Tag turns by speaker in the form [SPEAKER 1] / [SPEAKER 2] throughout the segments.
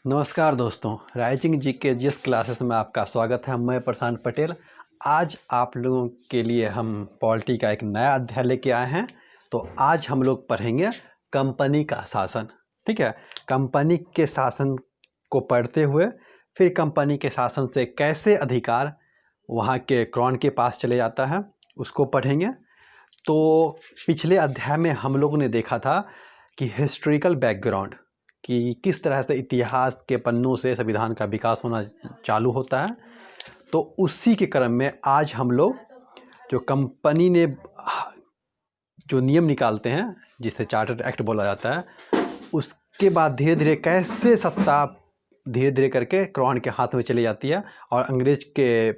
[SPEAKER 1] नमस्कार दोस्तों, राइजिंग जी के जिस क्लासेस में आपका स्वागत है। मैं प्रशांत पटेल। आज आप लोगों के लिए हम पॉलिटी का एक नया अध्याय लेके आए हैं। तो आज हम लोग पढ़ेंगे कंपनी का शासन। ठीक है, कंपनी के शासन को पढ़ते हुए फिर कंपनी के शासन से कैसे अधिकार वहाँ के क्राउन के पास चले जाता है उसको पढ़ेंगे। तो पिछले अध्याय में हम लोगों ने देखा था कि हिस्ट्रिकल बैकग्राउंड कि किस तरह से इतिहास के पन्नों से संविधान का विकास होना चालू होता है। तो उसी के क्रम में आज हम लोग जो कंपनी ने जो नियम निकालते हैं जिसे चार्टर एक्ट बोला जाता है, उसके बाद धीरे धीरे कैसे सत्ता धीरे धीरे करके क्राउन के हाथ में चली जाती है और अंग्रेज के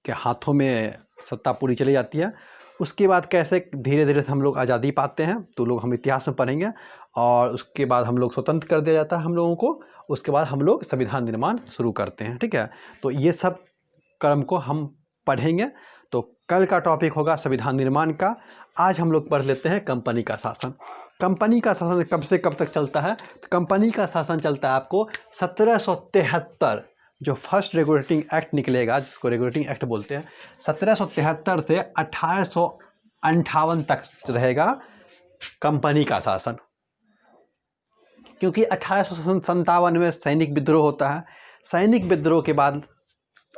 [SPEAKER 1] हाथों में सत्ता पूरी चली जाती है। उसके बाद कैसे धीरे धीरे हम लोग आज़ादी पाते हैं, तो लोग हम इतिहास में पढ़ेंगे। और उसके बाद हम लोग स्वतंत्र कर दिया जाता है हम लोगों को। उसके बाद हम लोग संविधान निर्माण शुरू करते हैं। ठीक है, तो ये सब क्रम को हम पढ़ेंगे। तो कल का टॉपिक होगा संविधान निर्माण का। आज हम लोग पढ़ लेते हैं कंपनी का शासन। कंपनी का शासन कब से कब तक चलता है? तो कंपनी का शासन चलता है आपको 1773, जो फर्स्ट रेगुलेटिंग एक्ट निकलेगा जिसको रेगुलेटिंग एक्ट बोलते हैं, 1773 से 1858 तक रहेगा कंपनी का शासन। क्योंकि 1857 में सैनिक विद्रोह होता है। सैनिक विद्रोह के बाद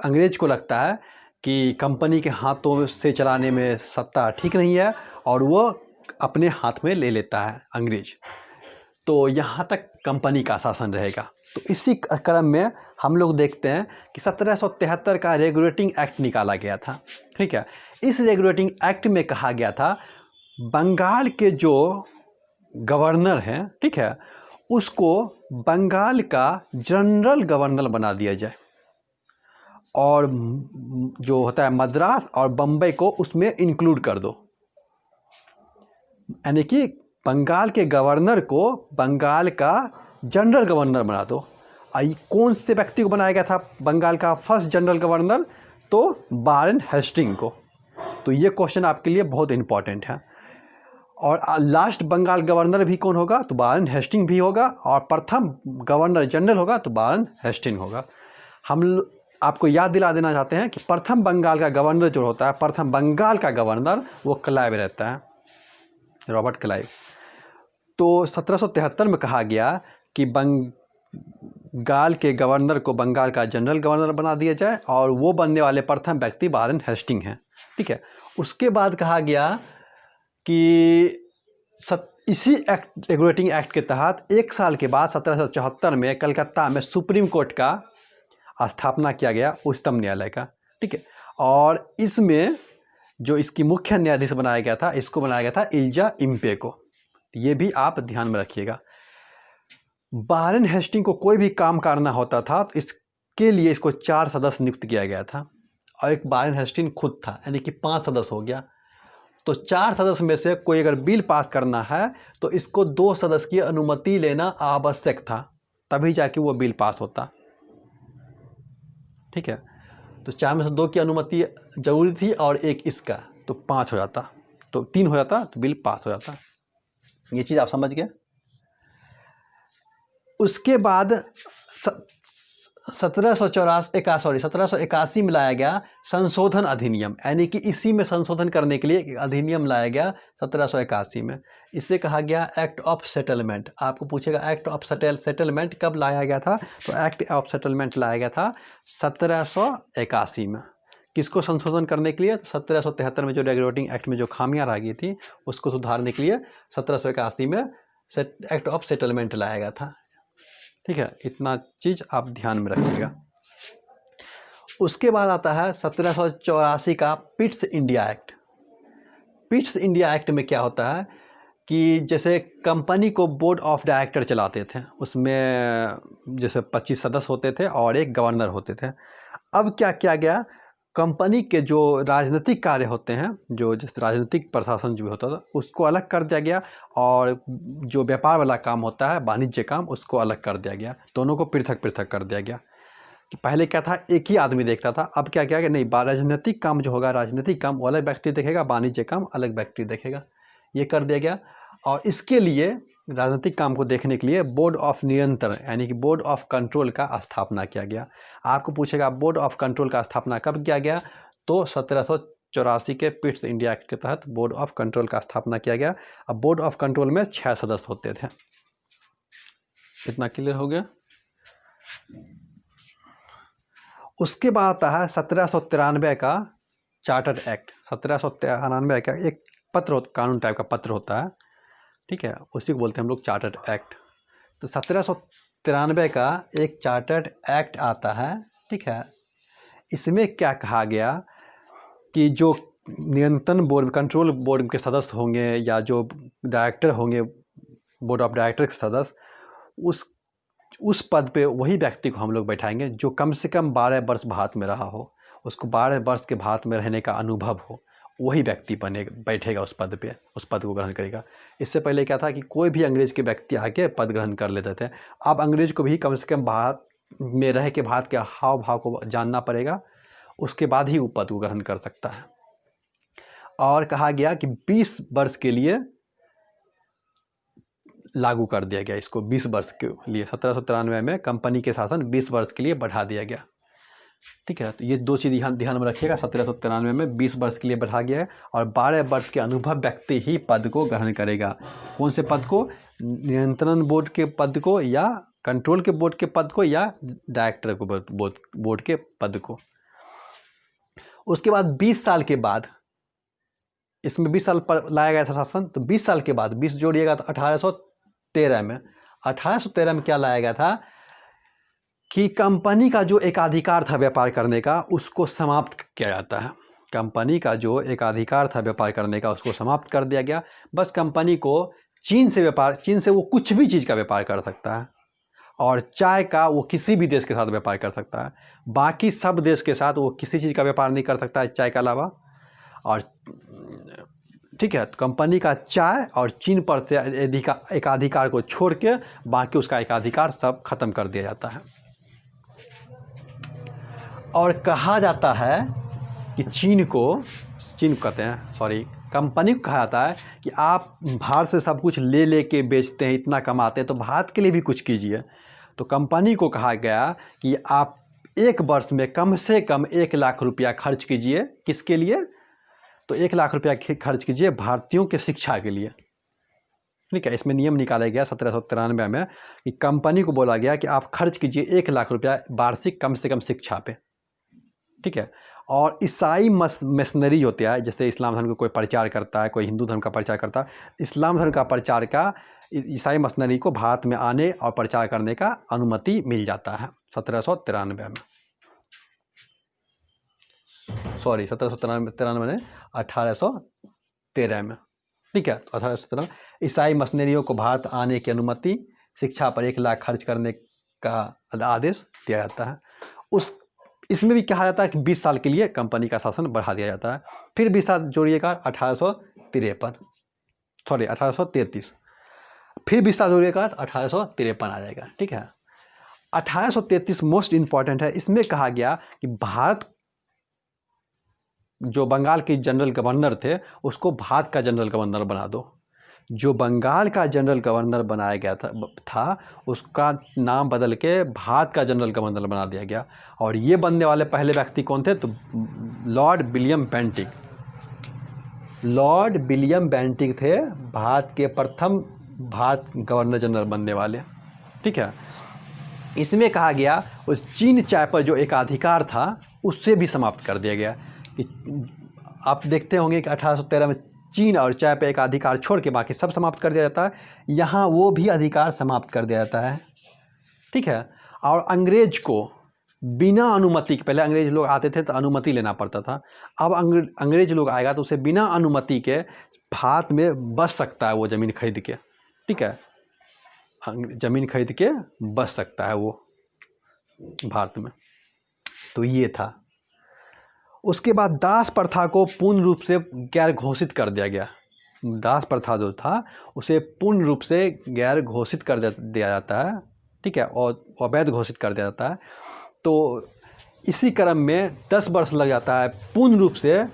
[SPEAKER 1] अंग्रेज को लगता है कि कंपनी के हाथों से चलाने में सत्ता ठीक नहीं है और वो अपने हाथ में ले लेता है अंग्रेज। तो यहाँ तक कंपनी का शासन रहेगा। तो इसी क्रम में हम लोग देखते हैं कि 1773 का रेगुलेटिंग एक्ट निकाला गया था। ठीक है, इस रेगुलेटिंग एक्ट में कहा गया था बंगाल के जो गवर्नर हैं, ठीक है, उसको बंगाल का जनरल गवर्नर बना दिया जाए और जो होता है मद्रास और बम्बई को उसमें इंक्लूड कर दो। यानी कि बंगाल के गवर्नर को बंगाल का जनरल गवर्नर बना दो। कौन से व्यक्ति को बनाया गया था बंगाल का फर्स्ट जनरल गवर्नर? तो वारेन हेस्टिंग को। तो ये क्वेश्चन आपके लिए बहुत इंपॉर्टेंट है। और लास्ट बंगाल गवर्नर भी कौन होगा? तो वारेन हेस्टिंग भी होगा। और प्रथम गवर्नर जनरल होगा तो वारेन हेस्टिंग होगा। हम आपको याद दिला देना चाहते हैं कि प्रथम बंगाल का गवर्नर जो होता है, प्रथम बंगाल का गवर्नर वो क्लाइव रहता है, रॉबर्ट क्लाइव। तो 1773 में कहा गया कि बंगाल के गवर्नर को बंगाल का जनरल गवर्नर बना दिया जाए और वो बनने वाले प्रथम व्यक्ति वारेन हेस्टिंग हैं। ठीक है, उसके बाद कहा गया कि इसी एक्ट रेगुलेटिंग एक्ट के तहत 1 साल के बाद 1774 में कलकत्ता में सुप्रीम कोर्ट का स्थापना किया गया, उच्चतम न्यायालय का। ठीक है, और इसमें जो इसकी मुख्य न्यायाधीश बनाया गया था, इसको बनाया गया था इल्जा इम्पे को। ये भी आप ध्यान में रखिएगा। वारेन हेस्टिंग को कोई भी काम करना होता था तो इसके लिए इसको 4 सदस्य नियुक्त किया गया था और एक वारेन हेस्टिंग खुद था, यानी कि 5 सदस्य हो गया। तो 4 सदस्य में से कोई अगर बिल पास करना है तो इसको 2 सदस्य की अनुमति लेना आवश्यक था, तभी जाके वो बिल पास होता। ठीक है, तो 4 में से 2 की अनुमति जरूरी थी और एक इसका, तो 5 हो जाता, तो 3 हो जाता, तो बिल पास हो जाता। ये चीज़ आप समझ गए। उसके बाद 1781 में लाया गया संशोधन अधिनियम, यानी कि इसी में संशोधन करने के लिए एक अधिनियम लाया गया 1781 में। इसे कहा गया एक्ट ऑफ सेटलमेंट। आपको पूछेगा एक्ट ऑफ सेटलमेंट कब लाया गया था? तो एक्ट ऑफ सेटलमेंट लाया गया था 1781 में। किसको संशोधन करने के लिए? 1773 में जो रेगुलेटिंग एक्ट में जो खामियां रह गई थी उसको सुधारने के लिए 1781 में एक्ट ऑफ सेटलमेंट लाया गया था। ठीक है, इतना चीज़ आप ध्यान में रखिएगा। उसके बाद आता है 1784 का Pitt's India act. Pitt's India act में क्या होता है कि जैसे कंपनी को बोर्ड ऑफ डायरेक्टर चलाते थे, उसमें जैसे 25 सदस्य होते थे और एक गवर्नर होते थे। अब क्या किया गया, कंपनी के जो राजनीतिक कार्य होते हैं, जो जिस राजनीतिक प्रशासन जो होता था उसको अलग कर दिया गया और जो व्यापार वाला काम होता है, वाणिज्य काम, उसको अलग कर दिया गया। दोनों को पृथक पृथक कर दिया गया। कि पहले क्या था, एक ही आदमी देखता था। अब क्या किया कि नहीं, राजनीतिक काम जो होगा, राजनीतिक काम वो अलग व्यक्ति देखेगा, वाणिज्य काम अलग व्यक्ति देखेगा। ये कर दिया गया। और इसके लिए राजनीतिक काम को देखने के लिए बोर्ड ऑफ नियंत्रण यानी कि बोर्ड ऑफ कंट्रोल का स्थापना किया गया। आपको पूछेगा बोर्ड ऑफ कंट्रोल का स्थापना कब किया गया, तो 1784 के पिट्स इंडिया एक्ट के तहत बोर्ड ऑफ कंट्रोल का स्थापना किया गया। अब बोर्ड ऑफ कंट्रोल में 6 सदस्य होते थे। इतना क्लियर हो गया। उसके बाद आता है 1793 का चार्टर एक्ट। 1793 का एक पत्र कानून टाइप का पत्र होता है, ठीक है, उसी को बोलते हैं हम लोग चार्टर्ड एक्ट। तो 1793 का एक चार्टर्ड एक्ट आता है, ठीक है। इसमें क्या कहा गया कि जो नियंत्रण बोर्ड कंट्रोल बोर्ड के सदस्य होंगे या जो डायरेक्टर होंगे बोर्ड ऑफ डायरेक्टर के सदस्य, उस पद पे वही व्यक्ति को हम लोग बैठाएंगे जो कम से कम 12 वर्ष भारत में रहा हो, उसको 12 वर्ष के भारत में रहने का अनुभव हो, वही व्यक्ति बैठेगा उस पद पे, उस पद को ग्रहण करेगा। इससे पहले क्या था कि कोई भी अंग्रेज के व्यक्ति आके पद ग्रहण कर लेते थे। अब अंग्रेज को भी कम से कम भारत में रह के भारत के हाव भाव को जानना पड़ेगा, उसके बाद ही वो पद को ग्रहण कर सकता है। और कहा गया कि 20 वर्ष के लिए लागू कर दिया गया इसको, 20 वर्ष के लिए। 1793 में कंपनी के शासन 20 वर्ष के लिए बढ़ा दिया गया, ठीक है। तो ये दो चीज़ ध्यान में रखिएगा। 1793 में 20 वर्ष के लिए बढ़ा गया है और 12 वर्ष के अनुभव व्यक्ति ही पद को ग्रहण करेगा। कौन से पद को? नियंत्रण बोर्ड के पद को या कंट्रोल के बोर्ड के पद को या डायरेक्टर को बोर्ड के पद को। उसके बाद 20 साल के बाद, इसमें 20 साल पर लाया गया था शासन, तो 20 साल के बाद 20 जोड़िएगा तो 1813 में। 1813 में क्या लाया गया था कि कंपनी का जो एकाधिकार था व्यापार करने का, उसको समाप्त किया जाता है। कंपनी का जो एकाधिकार था व्यापार करने का, उसको समाप्त कर दिया गया। बस कंपनी को चीन से वो कुछ भी चीज़ का व्यापार कर सकता है, और चाय का वो किसी भी देश के साथ व्यापार कर सकता है। बाकी सब देश के साथ वो किसी चीज़ का व्यापार नहीं कर सकता है चाय के अलावा। और ठीक है, तो कंपनी का चाय और चीन पर से एकाधिकार को छोड़ के बाकी उसका एकाधिकार सब खत्म कर दिया जाता है। और कहा जाता है कि कंपनी को कहा जाता है कि आप बाहर से सब कुछ ले के बेचते हैं, इतना कमाते हैं, तो भारत के लिए भी कुछ कीजिए। तो कंपनी को कहा गया कि आप एक वर्ष में कम से कम 1 लाख रुपया खर्च कीजिए। किसके लिए? तो 1 लाख रुपया खर्च कीजिए भारतीयों के शिक्षा के लिए, ठीक है। इसमें नियम निकाला गया 1793 में कि कंपनी को बोला गया कि आप खर्च कीजिए 1 लाख रुपया वार्षिक कम से कम शिक्षा पे, ठीक है। और ईसाई मिशनरी होते हैं, जैसे इस्लाम धर्म का कोई प्रचार करता है, कोई हिंदू धर्म का प्रचार करता है, इस्लाम धर्म का प्रचार का ईसाई मिशनरी को भारत में आने और प्रचार करने का अनुमति मिल जाता है 1793 में। 1793 में 1813 में, ठीक है। तो 1813 ईसाई मिशनरियों को भारत आने की अनुमति, शिक्षा पर 1 लाख खर्च करने का आदेश दिया जाता है। इसमें भी कहा जाता है कि 20 साल के लिए कंपनी का शासन बढ़ा दिया जाता है। फिर 20 साल जोड़िएगा 1833, फिर 20 साल जोड़िएगा 1853 आ जाएगा, ठीक है। 1833 मोस्ट इम्पॉर्टेंट है। इसमें कहा गया कि भारत जो बंगाल के जनरल गवर्नर थे उसको भारत का जनरल गवर्नर बना दो। जो बंगाल का जनरल गवर्नर बनाया गया था उसका नाम बदल के भारत का जनरल गवर्नर बना दिया गया। और ये बनने वाले पहले व्यक्ति कौन थे? तो Lord William Bentinck. Lord William Bentinck थे भारत के प्रथम गवर्नर जनरल बनने वाले, ठीक है। इसमें कहा गया उस चीन चाय पर जो एकाधिकार था उससे भी समाप्त कर दिया गया। कि आप देखते होंगे कि 1813 में चीन और चाय पे एक अधिकार छोड़ के बाकी सब समाप्त कर दिया जाता है। यहाँ वो भी अधिकार समाप्त कर दिया जाता है, ठीक है। और अंग्रेज को बिना अनुमति के, पहले अंग्रेज लोग आते थे तो अनुमति लेना पड़ता था, अब अंग्रेज लोग आएगा तो उसे बिना अनुमति के भारत में बस सकता है वो ज़मीन खरीद के, ठीक है। ज़मीन खरीद के बस सकता है वो भारत में। तो ये था। उसके बाद दास प्रथा को पूर्ण रूप से गैर घोषित कर दिया गया। दास प्रथा जो था उसे पूर्ण रूप से गैर घोषित कर दिया जाता है, ठीक है, और अवैध घोषित कर दिया जाता है। तो इसी क्रम में 10 वर्ष लग जाता है पूर्ण रूप से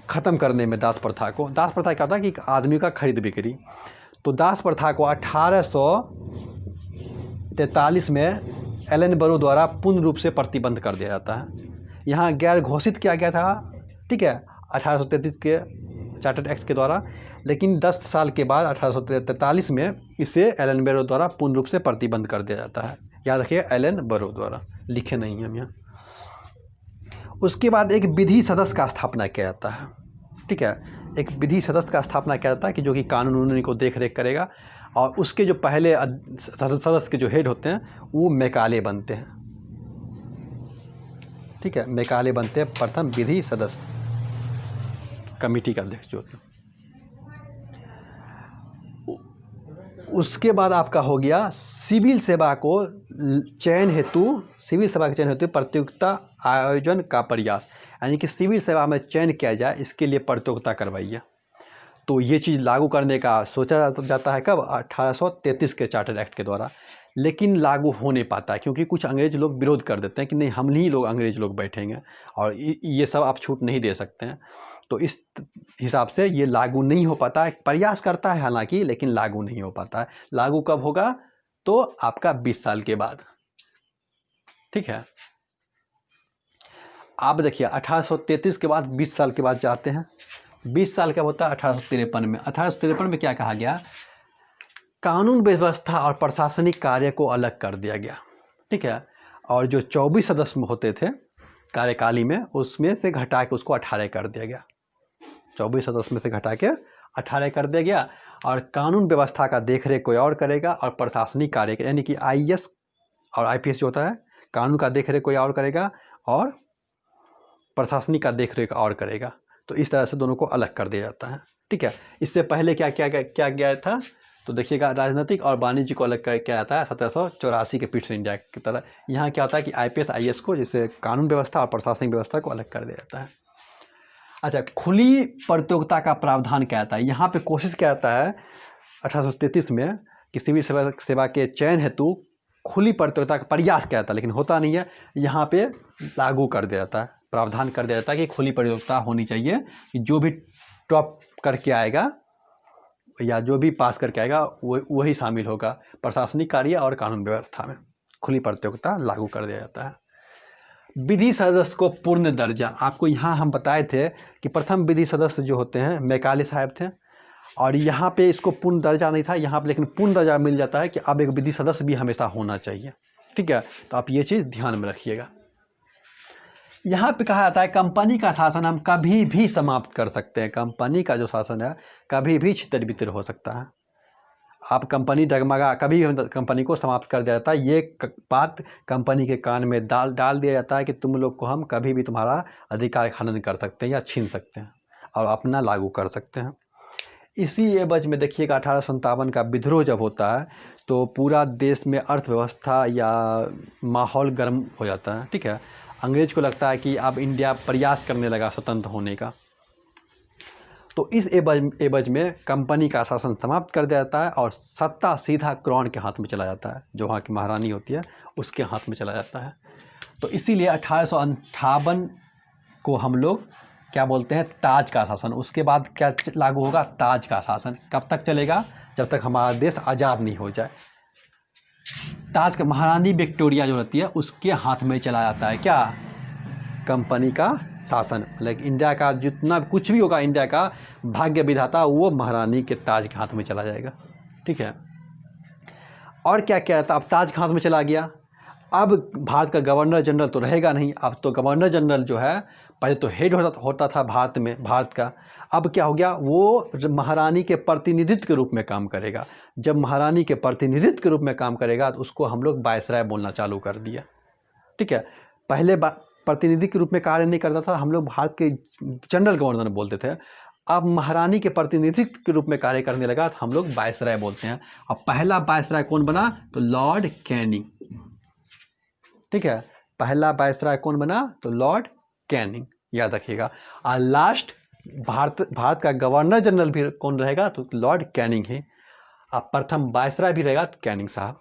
[SPEAKER 1] ख़त्म करने में दास प्रथा को। दास प्रथा क्या होता है कि एक आदमी का खरीद बिक्री। तो दास प्रथा को 1843 में एलन बरो द्वारा पूर्ण रूप से प्रतिबंध कर दिया जाता है। यहाँ गैर घोषित किया गया था, ठीक है, 1833 के चार्टर्ड एक्ट के द्वारा, लेकिन 10 साल के बाद 1843 में इसे एलन बरो द्वारा पूर्ण रूप से प्रतिबंध कर दिया जाता है। याद रखिए, एलन बरो द्वारा, लिखे नहीं हैं हम यहाँ। उसके बाद एक विधि सदस्य का स्थापना किया जाता है, ठीक है, एक विधि सदस्य का स्थापना किया जाता है कि जो कि कानून को देख रेख करेगा, और उसके जो पहले सदस्य के जो हेड होते हैं वो मैकाले बनते हैं, ठीक है, मैकाले बनते हैं प्रथम विधि सदस्य कमेटी का अध्यक्ष जो होते हैं। उसके बाद आपका हो गया सिविल सेवा के चयन हेतु प्रतियोगिता आयोजन का प्रयास, यानी कि सिविल सेवा में चयन किया जाए, इसके लिए प्रतियोगिता करवाइए। तो ये चीज़ लागू करने का सोचा जाता है कब? 1833 के चार्टर एक्ट के द्वारा, लेकिन लागू हो नहीं पाता है क्योंकि कुछ अंग्रेज लोग विरोध कर देते हैं कि नहीं, हम ही लोग अंग्रेज लोग बैठेंगे और ये सब आप छूट नहीं दे सकते हैं। तो इस हिसाब से ये लागू नहीं हो पाता है। प्रयास करता है हालांकि, लेकिन लागू नहीं हो पाता है। लागू कब होगा? तो आपका 20 साल के बाद, ठीक है। आप देखिए 1833 के बाद 20 साल के बाद जाते हैं। 20 साल कब होता है? 1853 में। 1853 में क्या कहा गया? कानून व्यवस्था और प्रशासनिक कार्य को अलग कर दिया गया, ठीक है। और जो 24 सदस्य होते थे कार्यकाली में, उसमें से घटा के उसको 18 कर दिया गया। 24 सदस्य में से घटा के 18 कर दिया गया। और कानून व्यवस्था का देखरेख कोई और करेगा, और प्रशासनिक कार्य यानी कि IAS और IPS जो होता है, कानून का देखरेख कोई और करेगा और प्रशासनिक का देखरेख और करेगा। तो इस तरह से दोनों को अलग कर दिया जाता है, ठीक है। इससे पहले क्या गया था? तो देखिएगा, राजनीतिक और वाणिज्य को अलग किया जाता है 1784 के पिट्स इंडिया की तरह। यहाँ क्या होता है कि IPS IAS को, जैसे कानून व्यवस्था और प्रशासनिक व्यवस्था को अलग कर दिया जाता है। अच्छा, खुली प्रतियोगिता का प्रावधान क्या आता है? यहाँ पे कोशिश क्या आता है 1833 में कि सिविल सेवा के चयन हेतु खुली प्रतियोगिता का प्रयास किया जाता है, लेकिन होता नहीं है। यहाँ पे लागू कर दिया जाता है, प्रावधान कर दिया जाता है कि खुली प्रतियोगिता होनी चाहिए, कि जो भी टॉप करके आएगा या जो भी पास करके आएगा वही शामिल होगा प्रशासनिक कार्य और कानून व्यवस्था में। खुली प्रतियोगिता लागू कर दिया जाता है। विधि सदस्य को पूर्ण दर्जा, आपको यहाँ हम बताए थे कि प्रथम विधि सदस्य जो होते हैं मैकाले साहब थे, और यहाँ पे इसको पूर्ण दर्जा नहीं था यहाँ पे, लेकिन पूर्ण दर्जा मिल जाता है कि अब एक विधि सदस्य भी हमेशा होना चाहिए, ठीक है। तो आप ये चीज़ ध्यान में रखिएगा। यहाँ पे कहा जाता है कंपनी का शासन हम कभी भी समाप्त कर सकते हैं। कंपनी का जो शासन है कभी भी छितर बितर हो सकता है। आप कंपनी डगमगा, कभी भी कंपनी को समाप्त कर दिया जाता है। ये बात कंपनी के कान में डाल दिया जाता है कि तुम लोग को हम कभी भी तुम्हारा अधिकार खनन कर सकते हैं या छीन सकते हैं और अपना लागू कर सकते हैं। इसी एवज में देखिएगा 1857 का विद्रोह जब होता है तो पूरा देश में अर्थव्यवस्था या माहौल गर्म हो जाता है, ठीक है। अंग्रेज को लगता है कि अब इंडिया प्रयास करने लगा स्वतंत्र होने का, तो इस एवज में कंपनी का शासन समाप्त कर दिया जाता है और सत्ता सीधा क्राउन के हाथ में चला जाता है, जो वहाँ की महारानी होती है उसके हाथ में चला जाता है। तो इसीलिए 1858 को हम लोग क्या बोलते हैं? ताज का शासन। उसके बाद क्या लागू होगा? ताज का शासन। कब तक चलेगा? जब तक हमारा देश आज़ाद नहीं हो जाए। ताज का महारानी विक्टोरिया जो रहती है उसके हाथ में चला जाता है क्या? कंपनी का शासन। लाइक इंडिया का जितना कुछ भी होगा, इंडिया का भाग्य विधाता वो महारानी के ताज के हाथ में चला जाएगा, ठीक है। और क्या क्या था? अब ताज के हाथ में चला गया, अब भारत का गवर्नर जनरल तो रहेगा नहीं। अब तो गवर्नर जनरल जो है, पहले तो हेड होता था भारत का, अब क्या हो गया? वो महारानी के प्रतिनिधित्व के रूप में काम करेगा। जब महारानी के प्रतिनिधित्व के रूप में काम करेगा तो उसको हम लोग वायसराय बोलना चालू कर दिया, ठीक है। पहले प्रतिनिधि के रूप में कार्य नहीं करता था, हम लोग भारत के जनरल गवर्नर बोलते थे। अब महारानी के प्रतिनिधित्व के रूप में कार्य करने लगा तो हम लोग वायसराय बोलते हैं। अब पहला वायसराय कौन बना? तो लॉर्ड कैनिंग, ठीक है। पहला वायसराय कौन बना? तो लॉर्ड कैनिंग, याद रखिएगा। और लास्ट भारत का गवर्नर जनरल भी कौन रहेगा? तो लॉर्ड कैनिंग ही। अब प्रथम वायसराय भी रहेगा तो कैनिंग साहब।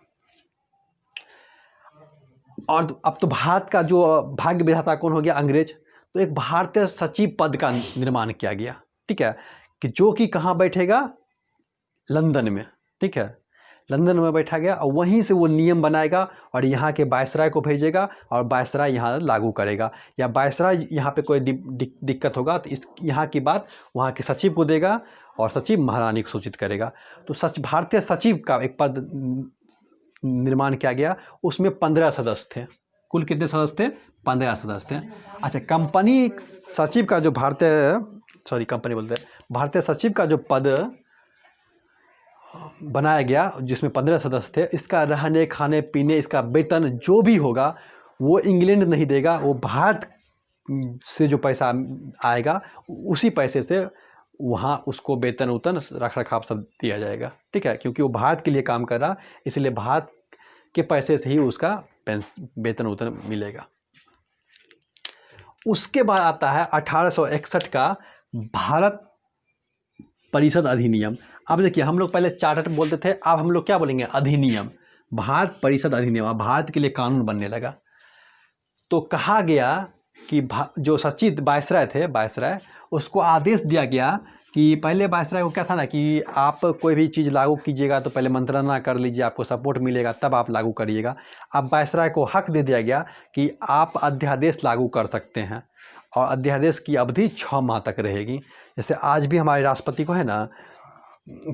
[SPEAKER 1] और अब तो भारत का जो भाग्य विधाता कौन हो गया? अंग्रेज। तो एक भारतीय सचिव पद का निर्माण किया गया, ठीक है, कि जो कि कहाँ बैठेगा? लंदन में, ठीक है, लंदन में बैठा गया और वहीं से वो नियम बनाएगा और यहाँ के वायसराय को भेजेगा और वायसराय यहाँ लागू करेगा, या वायसराय यहाँ पे कोई दिक्कत होगा तो इस यहाँ की बात वहाँ के सचिव को देगा और सचिव महारानी को सूचित करेगा। तो भारतीय सचिव का एक पद निर्माण किया गया, उसमें 15 सदस्य थे। कुल कितने सदस्य थे? 15 सदस्य थे। अच्छा, कंपनी सचिव का जो भारतीय सचिव का जो पद बनाया गया जिसमें 15 सदस्य थे, इसका रहने खाने पीने, इसका वेतन जो भी होगा वो इंग्लैंड नहीं देगा, वो भारत से जो पैसा आएगा उसी पैसे से वहाँ उसको वेतन उतन रख रखाव सब दिया जाएगा, ठीक है, क्योंकि वो भारत के लिए काम कर रहा, इसलिए भारत के पैसे से ही उसका वेतन उतन मिलेगा। उसके बाद आता है 1861 का भारत परिषद अधिनियम। अब देखिए, हम लोग पहले चार्टर बोलते थे, अब हम लोग क्या बोलेंगे? अधिनियम। भारत परिषद अधिनियम, अब भारत के लिए कानून बनने लगा। तो कहा गया कि जो सचिव वायसराय थे, वायसराय, उसको आदेश दिया गया कि पहले वायसराय को क्या था ना कि आप कोई भी चीज़ लागू कीजिएगा तो पहले मंत्रणा कर लीजिए, आपको सपोर्ट मिलेगा तब आप लागू करिएगा। अब वायसराय को हक दे दिया गया कि आप अध्यादेश लागू कर सकते हैं और अध्यादेश की अवधि 6 माह तक रहेगी। जैसे आज भी हमारे राष्ट्रपति को है ना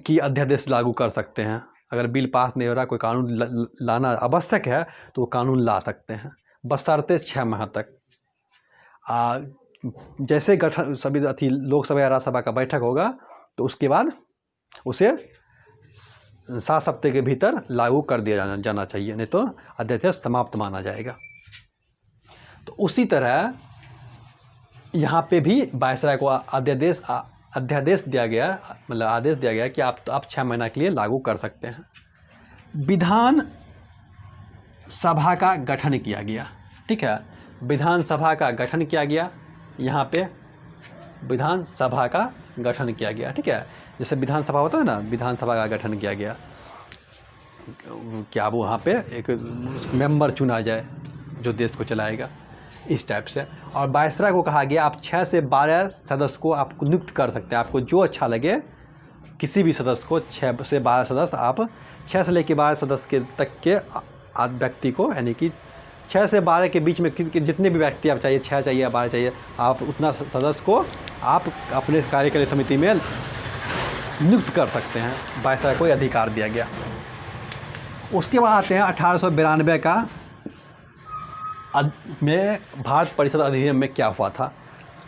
[SPEAKER 1] कि अध्यादेश लागू कर सकते हैं, अगर बिल पास नहीं हो रहा, कोई कानून लाना आवश्यक है तो वो कानून ला सकते हैं, बशर्ते 6 माह तक। जैसे गठन सभी लोकसभा या राज्यसभा का बैठक होगा तो उसके बाद उसे 7 हफ्ते के भीतर लागू कर दिया जाना चाहिए, नहीं तो अध्यादेश समाप्त माना जाएगा। तो उसी तरह यहाँ पे भी वायसराय को अध्यादेश दिया गया, मतलब आदेश दिया गया कि आप 6 महीना के लिए लागू कर सकते हैं। विधान सभा का गठन किया गया, ठीक है, विधानसभा का गठन किया गया। यहाँ पे विधानसभा का गठन किया गया, ठीक है, जैसे विधानसभा होता है ना, विधानसभा का गठन किया गया कि अब वहाँ पे एक मेंबर चुना जाए जो देश को चलाएगा, इस टाइप से। और वायसराय को कहा गया आप 6 से 12 सदस्य को आप नियुक्त कर सकते हैं, आपको जो अच्छा लगे किसी भी सदस्य को, 6 से 12 सदस्य, आप 6 से लेकर 12 सदस्य तक के व्यक्ति को, यानी कि 6 से 12 के बीच में जितने भी व्यक्ति आप चाहिए, 6 चाहिए या 12 चाहिए, आप उतना सदस्य को आप अपने कार्यकारी समिति में नियुक्त कर सकते हैं। वायसराय को अधिकार दिया गया। उसके बाद आते हैं 1892 का में भारत परिषद अधिनियम में क्या हुआ था।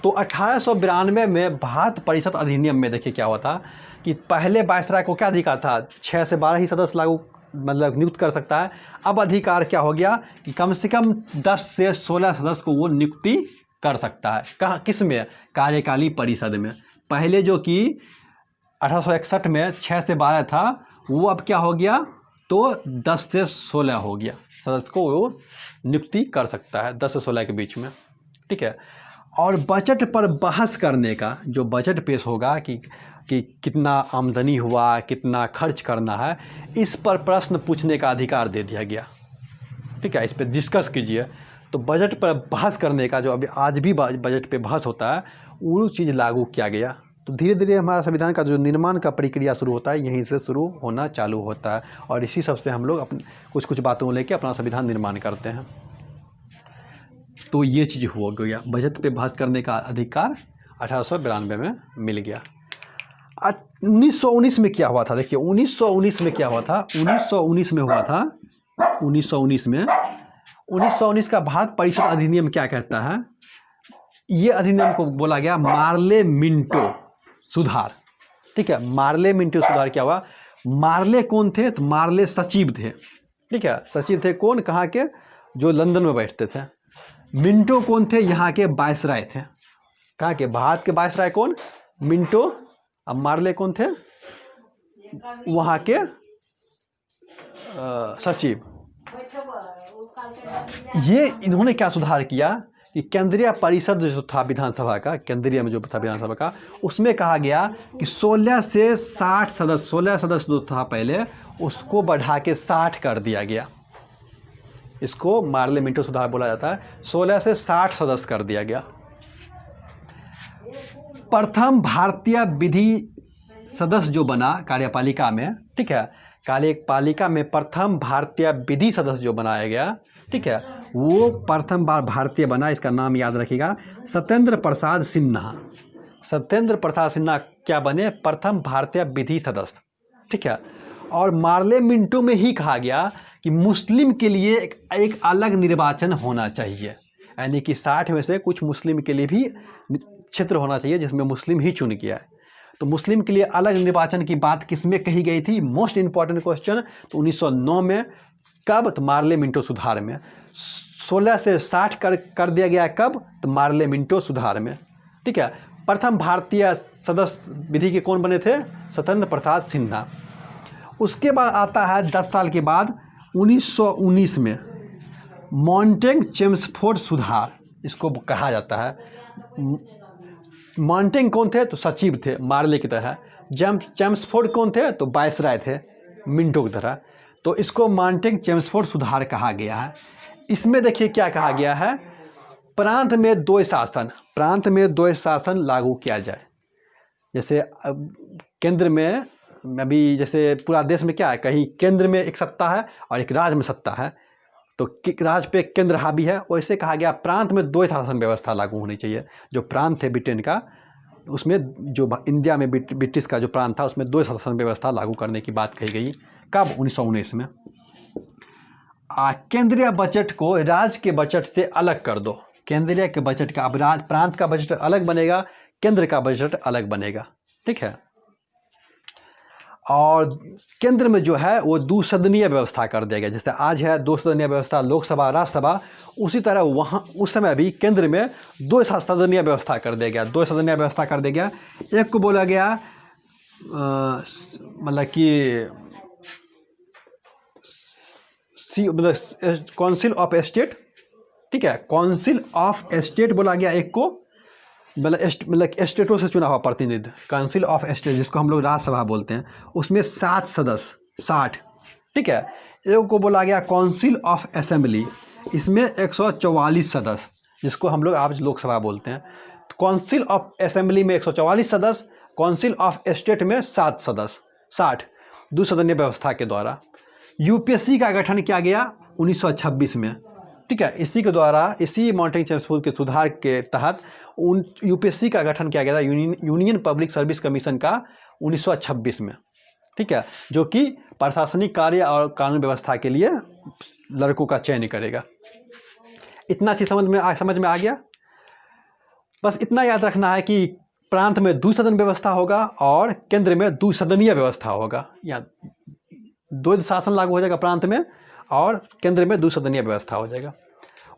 [SPEAKER 1] तो 1892 में भारत परिषद अधिनियम में देखिए क्या हुआ था कि पहले वायसराय को क्या अधिकार था? 6 से 12 ही सदस्य लागू मतलब नियुक्त कर सकता है। अब अधिकार क्या हो गया कि कम से कम 10 से 16 सदस्य को वो नियुक्ति कर सकता है। कहाँ, किस में? कार्यकाली परिषद में। पहले जो कि 1861 में 6 से 12 था, वो अब क्या हो गया तो 10 से 16 हो गया, सदस्य को वो नियुक्ति कर सकता है 10 से 16 के बीच में, ठीक है। और बजट पर बहस करने का, जो बजट पेश होगा कि कितना आमदनी हुआ, कितना खर्च करना है, इस पर प्रश्न पूछने का अधिकार दे दिया गया, ठीक है, इस पर डिस्कस कीजिए। तो बजट पर बहस करने का, जो अभी आज भी बजट पे बहस होता है, वो चीज़ लागू किया गया। तो धीरे धीरे हमारा संविधान का जो निर्माण का प्रक्रिया शुरू होता है, यहीं से शुरू होना चालू होता है और इसी सब से हम लोग अपनी कुछ बातों लेके अपना संविधान निर्माण करते हैं। तो ये चीज़ हो गया, बजट पे बहस करने का अधिकार 1892 में मिल गया। 1919 में क्या हुआ था? देखिए 1919 में क्या हुआ था, 1919 में हुआ था, 1919 का भारत परिषद अधिनियम क्या कहता है? ये अधिनियम को बोला गया मार्ले मिंटो सुधार, ठीक है। मार्ले मिंटो सुधार क्या हुआ? मार्ले कौन थे? तो मार्ले सचिव थे, ठीक है, सचिव थे कौन? कहाँ के? जो लंदन में बैठते थे। मिंटो कौन थे? यहाँ के वायसराय थे। कहाँ के? भारत के वायसराय कौन? मिंटो। अब मार्ले कौन थे? वहाँ के सचिव। ये इन्होंने क्या सुधार किया कि केंद्रीय परिषद जो था विधानसभा का, केंद्रीय में जो था विधानसभा का, उसमें कहा गया कि 16 से 60 सदस्य, 16 सदस्य जो था पहले, उसको बढ़ा के 60 कर दिया गया। इसको मार्ले मिंटो सुधार बोला जाता है। 16 से 60 सदस्य कर दिया गया। प्रथम भारतीय विधि सदस्य जो बना कार्यपालिका में, ठीक है, कार्यपालिका में प्रथम भारतीय विधि सदस्य जो बनाया गया, ठीक है, वो प्रथम बार भारतीय बना, इसका नाम याद रखिएगा, सत्येंद्र प्रसाद सिन्हा। सत्येंद्र प्रसाद सिन्हा क्या बने? प्रथम भारतीय विधि सदस्य, ठीक है। और मार्ले मिंटो में ही कहा गया कि मुस्लिम के लिए एक अलग निर्वाचन होना चाहिए, यानी कि 60 में से कुछ मुस्लिम के लिए भी क्षेत्र होना चाहिए जिसमें मुस्लिम ही चुन किया है। तो मुस्लिम के लिए अलग निर्वाचन की बात किसमें कही गई थी? Most important question. तो 1909 में। कब? तो मार्ले मिंटो सुधार में। 16 से 60 कर दिया गया। कब? तो मार्ले मिंटो सुधार में, ठीक है। प्रथम भारतीय सदस्य विधि के कौन बने थे? सत्येंद्र प्रसाद सिन्हा। उसके बाद आता है 10 साल के बाद 1919 में मॉन्टेग चेम्सफोर्ड सुधार, इसको कहा जाता है। मॉन्टेग कौन थे? तो सचिव थे मार्ले की तरह। चेम्सफोर्ड कौन थे? तो वायसराय थे मिंटो की तरह। तो इसको मॉन्टेग चेम्सफोर्ड सुधार कहा गया है। इसमें देखिए क्या कहा गया है, प्रांत में द्वैध शासन, प्रांत में द्वैध शासन लागू किया जाए। जैसे केंद्र में अभी जैसे पूरा देश में क्या है, कहीं केंद्र में एक सत्ता है और एक राज्य में सत्ता है, तो राज्य पे केंद्र हावी है, वैसे कहा गया प्रांत में द्वैध शासन व्यवस्था लागू होनी चाहिए। जो प्रांत थे ब्रिटेन का, उसमें जो इंडिया में ब्रिटिश का जो प्रांत था उसमें द्वैध शासन व्यवस्था लागू करने की बात कही गई। कब? 1919 में। केंद्रीय बजट को राज्य के बजट से अलग कर दो। केंद्रीय के बजट का, अब प्रांत का बजट अलग बनेगा, केंद्र का बजट अलग बनेगा, ठीक है। और केंद्र में जो है वो द्विसदनीय व्यवस्था कर दिया गया। जैसे आज है द्विसदनीय व्यवस्था लोकसभा राज्यसभा, उसी तरह वहाँ उस समय भी केंद्र में द्विसदनीय व्यवस्था कर दिया गया। द्विसदनीय व्यवस्था कर दिया गया। एक को बोला गया मतलब कि काउंसिल ऑफ स्टेट, ठीक है, काउंसिल ऑफ स्टेट बोला गया एक को, मतलब स्टेटों से चुना हुआ प्रतिनिधि, काउंसिल ऑफ स्टेट जिसको हम लोग राज्यसभा बोलते हैं, उसमें 7 सदस्य, 60, ठीक है। एक को बोला गया काउंसिल ऑफ असेंबली, इसमें 144 सदस्य, जिसको हम लोग आज लोकसभा बोलते हैं। काउंसिल ऑफ असेंबली में 144 सदस्य, काउंसिल ऑफ स्टेट में 7 सदस्य, 60, द्विसदनीय व्यवस्था के द्वारा। यूपीएससी का गठन किया गया 1926 में, ठीक है। इसी के द्वारा, इसी मॉन्टेग चेम्सफोर्ड के सुधार के तहत यूपीएससी का गठन किया गया था, यूनियन पब्लिक सर्विस कमीशन का 1926 में, ठीक है, जो कि प्रशासनिक कार्य और कानून व्यवस्था के लिए लड़कों का चयन करेगा। इतना चीज़ समझ में आ गया। बस इतना याद रखना है कि प्रांत में द्विसदन व्यवस्था होगा और केंद्र में द्विसदनीय व्यवस्था होगा। या द्वैध शासन लागू हो जाएगा प्रांत में और केंद्र में द्विसदनीय व्यवस्था हो जाएगा।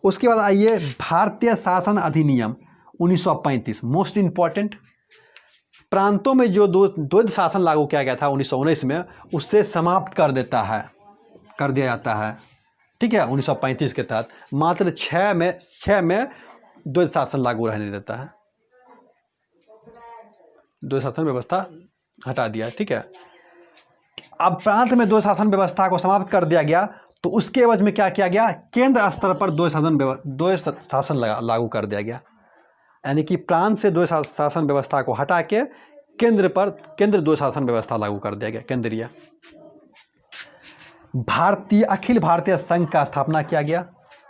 [SPEAKER 1] उसके बाद आइए भारतीय शासन अधिनियम 1935, मोस्ट इम्पॉर्टेंट। प्रांतों में जो द्वैध शासन लागू किया गया था 1919 में, उससे समाप्त कर दिया जाता है, ठीक है। 1935 के तहत मात्र 6 में द्वैध शासन लागू रहने देता है, द्वैध शासन व्यवस्था हटा दिया, ठीक है। अब प्रांत में द्वैध शासन व्यवस्था को समाप्त कर दिया गया, तो उसके एवज में क्या किया गया, केंद्र स्तर पर द्वैध शासन लागू कर दिया गया। यानी कि प्रांत से द्वैध शासन व्यवस्था को हटा के केंद्र द्वैध शासन व्यवस्था लागू कर दिया गया, केंद्रीय। अखिल भारतीय संघ का स्थापना किया गया,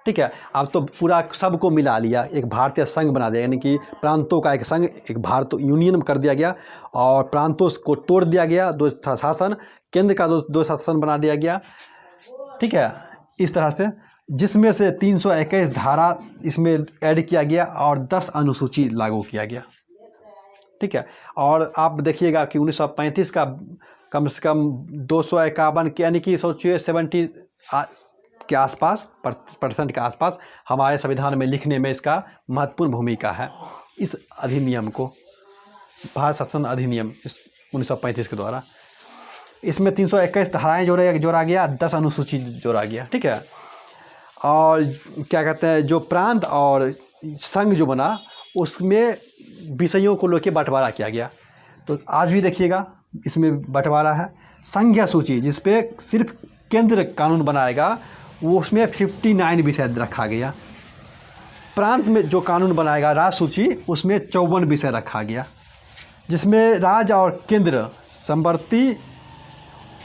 [SPEAKER 1] ठीक है। अब तो पूरा सबको मिला लिया, एक भारतीय संघ बना दिया, यानी कि प्रांतों का एक संघ, एक भारत यूनियन कर दिया गया और प्रांतों को तोड़ दिया गया, द्वैध शासन, केंद्र का द्वैध शासन बना दिया गया, ठीक है। इस तरह से, जिसमें से 321 धारा इसमें ऐड किया गया और 10 अनुसूची लागू किया गया, ठीक है। और आप देखिएगा कि 1935 का कम से कम 251 के, यानी कि सोचिए 70 के आसपास % के आसपास हमारे संविधान में लिखने में इसका महत्वपूर्ण भूमिका है। इस अधिनियम को, भारत शासन अधिनियम 1935 के द्वारा, इसमें 321 धाराएँ जोड़ा गया, 10 अनुसूची जोड़ा गया, ठीक है। और क्या कहते हैं, जो प्रांत और संघ जो बना, उसमें विषयों को लेकर बंटवारा किया गया। तो आज भी देखिएगा इसमें बंटवारा है। संघीय सूची, जिस पे सिर्फ केंद्र कानून बनाएगा, वो उसमें 59 विषय रखा गया। प्रांत में जो कानून बनाएगा राज्य सूची, उसमें 54 विषय रखा गया, जिसमें राज्य और केंद्र समवर्ती,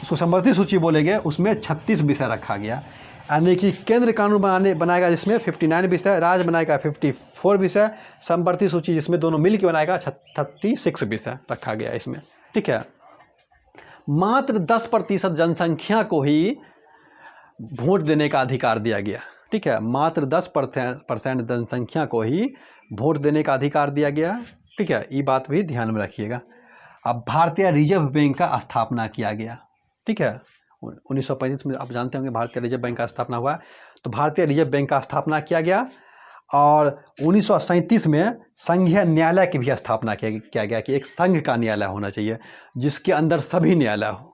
[SPEAKER 1] उसको समवर्ती सूची बोलेंगे, उसमें 36 विषय रखा गया। यानी कि केंद्र कानून बनाएगा जिसमें 59 विषय, राज्य बनाएगा 54 विषय, समवर्ती सूची जिसमें दोनों मिल के बनाएगा 36 विषय रखा गया इसमें। ठीक है। मात्र 10% जनसंख्या को ही वोट देने का अधिकार दिया गया। ठीक है, मात्र 10% जनसंख्या को ही वोट देने का अधिकार दिया गया। ठीक है, ये बात भी ध्यान में रखिएगा। अब भारतीय रिजर्व बैंक का स्थापना किया गया। ठीक है, 1935 में आप जानते होंगे भारतीय रिजर्व बैंक का स्थापना हुआ। तो भारतीय रिजर्व बैंक का स्थापना किया गया और 1937 में संघीय न्यायालय की भी स्थापना किया गया कि एक संघ का न्यायालय होना चाहिए जिसके अंदर सभी न्यायालय हो।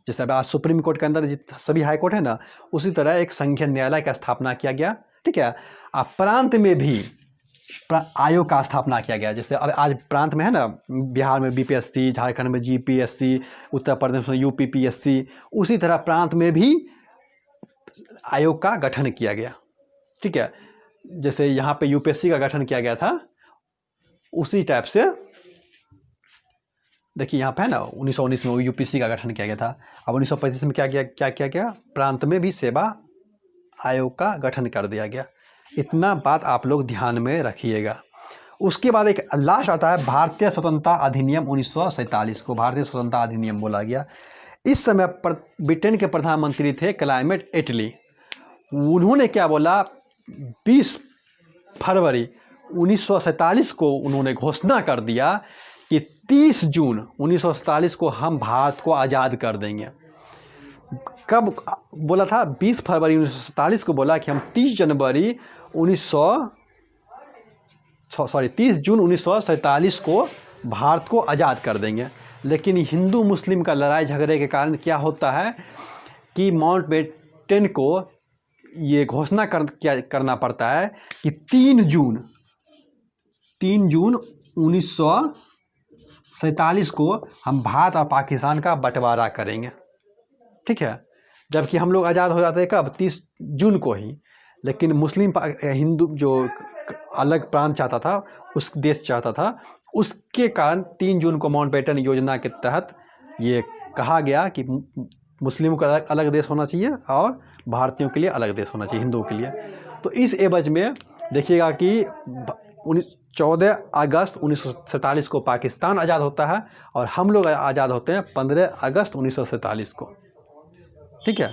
[SPEAKER 1] जैसे अब आज सुप्रीम कोर्ट के अंदर सभी हाई कोर्ट है ना, उसी तरह एक संघीय न्यायालय की स्थापना किया गया। ठीक है, अब प्रांत में भी आयोग का स्थापना किया गया। जैसे अब आज प्रांत में है ना, बिहार में बीपीएससी, झारखंड में जीपीएससी, उत्तर प्रदेश में यूपीपीएससी, उसी तरह प्रांत में भी आयोग का गठन किया गया। ठीक है, जैसे यहाँ पे यूपीएससी का गठन किया गया था, उसी टाइप से देखिए यहाँ पे है ना 1919 में यूपीएससी का गठन किया गया था। अब 1935 में क्या किया गया, प्रांत में भी सेवा आयोग का गठन कर दिया गया। इतना बात आप लोग ध्यान में रखिएगा। उसके बाद एक लास्ट आता है भारतीय स्वतंत्रता अधिनियम 1947 को भारतीय स्वतंत्रता अधिनियम बोला गया। इस समय पर ब्रिटेन के प्रधानमंत्री थे क्लाइमेट एटली। उन्होंने क्या बोला, 20 फरवरी 1947 को उन्होंने घोषणा कर दिया कि 30 जून 1947 को हम भारत को आज़ाद कर देंगे। कब बोला था? 20 फरवरी 1947 को बोला कि हम 30 जून 1947 को भारत को आज़ाद कर देंगे। लेकिन हिंदू मुस्लिम का लड़ाई झगड़े के कारण क्या होता है कि माउंटबेटन को ये घोषणा करना पड़ता है कि 3 जून 1947 को हम भारत और पाकिस्तान का बंटवारा करेंगे। ठीक है, जबकि हम लोग आज़ाद हो जाते हैं कब? 30 जून को ही। लेकिन मुस्लिम हिंदू जो अलग प्रांत चाहता था, उस देश चाहता था, उसके कारण 3 जून को माउंटबेटन योजना के तहत ये कहा गया कि मुस्लिमों का अलग देश होना चाहिए और भारतीयों के लिए अलग देश होना चाहिए, हिंदुओं के लिए। तो इस एवज में देखिएगा कि 14 अगस्त 1947 को पाकिस्तान आज़ाद होता है और हम लोग आज़ाद होते हैं 15 अगस्त 1947 को। ठीक है,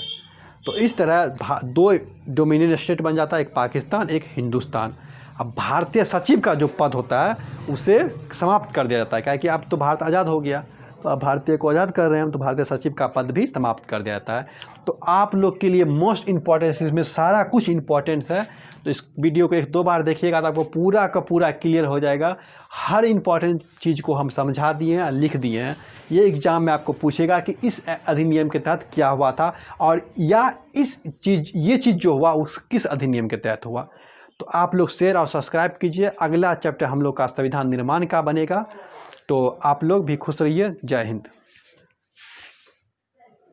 [SPEAKER 1] तो इस तरह 2 डोमिनियन स्टेट बन जाता है, एक पाकिस्तान, एक हिंदुस्तान। अब भारतीय सचिव का जो पद होता है उसे समाप्त कर दिया जाता है, क्या कि अब तो भारत आज़ाद हो गया, तो अब भारतीय को आज़ाद कर रहे हैं हम, तो भारतीय सचिव का पद भी समाप्त कर दिया जाता है। तो आप लोग के लिए मोस्ट इम्पॉर्टेंट, इसमें सारा कुछ इम्पॉर्टेंस है। तो इस वीडियो को 1-2 बार देखिएगा तो आपको पूरा का पूरा क्लियर हो जाएगा। हर इम्पॉर्टेंट चीज़ को हम समझा दिए हैं, लिख दिए हैं। ये एग्ज़ाम में आपको पूछेगा कि इस अधिनियम के तहत क्या हुआ था, और या ये चीज़ जो हुआ उस किस अधिनियम के तहत हुआ। तो आप लोग शेयर और सब्सक्राइब कीजिए। अगला चैप्टर हम लोग का संविधान निर्माण का बनेगा। तो आप लोग भी खुश रहिए। जय हिंद।